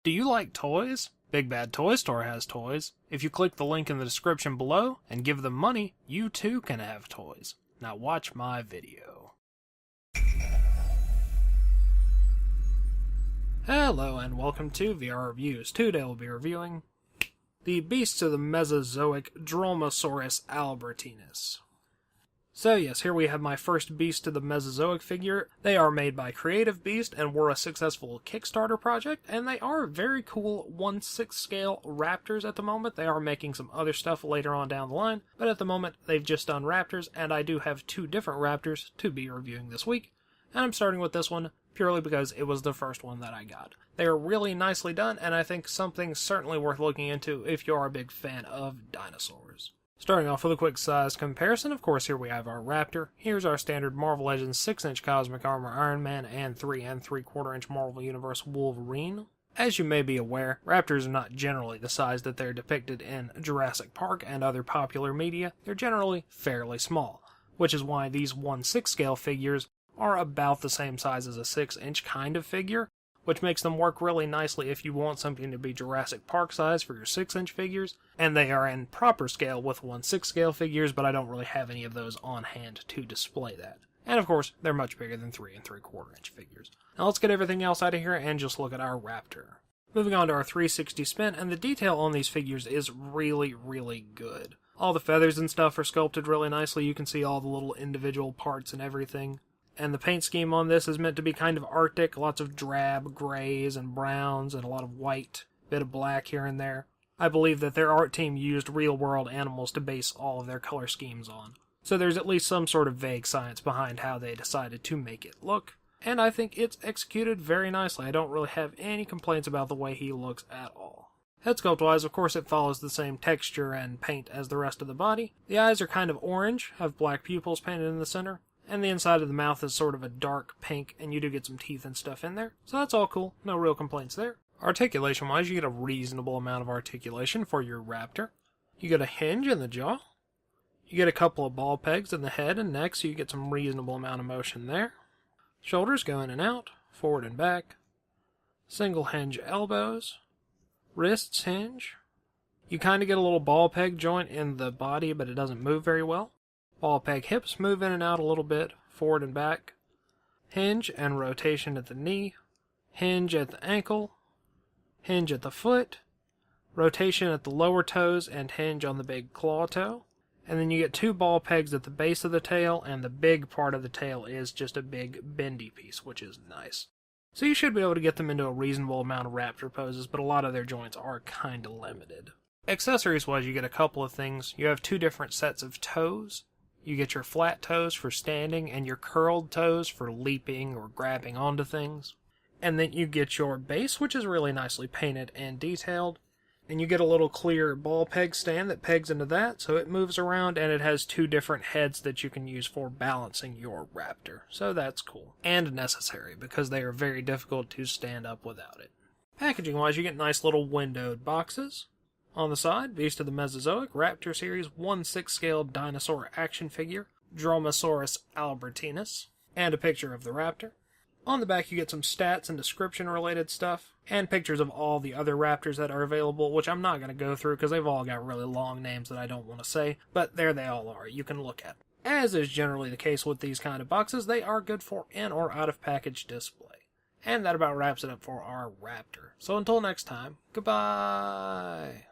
Do you like toys? Big Bad Toy Store has toys. If you click the link in the description below and give them money, you too can have toys. Now watch my video. Hello and welcome to VR Reviews. Today we'll be reviewing the beasts of the Mesozoic Dromaeosaurus Albertensis. So yes, here we have my first Beast of the Mesozoic figure. They are made by Creative Beast and were a successful Kickstarter project, and they are very cool 1/6 scale raptors at the moment. They are making some other stuff later on down the line, but at the moment they've just done raptors, and I do have two different raptors to be reviewing this week. And I'm starting with this one purely because it was the first one that I got. They are really nicely done, and I think something certainly worth looking into if you are a big fan of dinosaurs. Starting off with a quick size comparison, of course here we have our Raptor. Here's our standard Marvel Legends 6-inch Cosmic Armor Iron Man and 3 3/4-inch Marvel Universe Wolverine. As you may be aware, Raptors are not generally the size that they're depicted in Jurassic Park and other popular media. They're generally fairly small, which is why these 1/6 scale figures are about the same size as a 6-inch kind of figure, which makes them work really nicely if you want something to be Jurassic Park size for your 6-inch figures, and they are in proper scale with 1/6 scale figures, but I don't really have any of those on hand to display that. And of course, they're much bigger than 3 3/4-inch figures. Now let's get everything else out of here and just look at our Raptor. Moving on to our 360 spin, and the detail on these figures is really, really good. All the feathers and stuff are sculpted really nicely. You can see all the little individual parts and everything. And the paint scheme on this is meant to be kind of Arctic, lots of drab grays and browns and a lot of white, bit of black here and there. I believe that their art team used real-world animals to base all of their color schemes on. So there's at least some sort of vague science behind how they decided to make it look. And I think it's executed very nicely. I don't really have any complaints about the way he looks at all. Head sculpt-wise, of course, it follows the same texture and paint as the rest of the body. The eyes are kind of orange, have black pupils painted in the center. And the inside of the mouth is sort of a dark pink, and you do get some teeth and stuff in there. So that's all cool. No real complaints there. Articulation-wise, you get a reasonable amount of articulation for your Raptor. You get a hinge in the jaw. You get a couple of ball pegs in the head and neck, so you get some reasonable amount of motion there. Shoulders go in and out, forward and back. Single hinge elbows. Wrists hinge. You kind of get a little ball peg joint in the body, but it doesn't move very well. Ball peg hips move in and out a little bit, forward and back. Hinge and rotation at the knee. Hinge at the ankle. Hinge at the foot. Rotation at the lower toes and hinge on the big claw toe. And then you get two ball pegs at the base of the tail, and the big part of the tail is just a big bendy piece, which is nice. So you should be able to get them into a reasonable amount of Raptor poses, but a lot of their joints are kind of limited. Accessories-wise, you get a couple of things. You have two different sets of toes. You get your flat toes for standing and your curled toes for leaping or grabbing onto things. And then you get your base, which is really nicely painted and detailed. And you get a little clear ball peg stand that pegs into that, so it moves around, and it has two different heads that you can use for balancing your Raptor. So that's cool. And necessary, because they are very difficult to stand up without it. Packaging-wise, you get nice little windowed boxes. On the side, Beast of the Mesozoic Raptor Series 1/6 scale dinosaur action figure, Dromaeosaurus Albertensis, and a picture of the Raptor. On the back you get some stats and description related stuff, and pictures of all the other Raptors that are available, which I'm not going to go through because they've all got really long names that I don't want to say, but there they all are, you can look at. As is generally the case with these kind of boxes, they are good for in or out of package display. And that about wraps it up for our Raptor. So until next time, goodbye!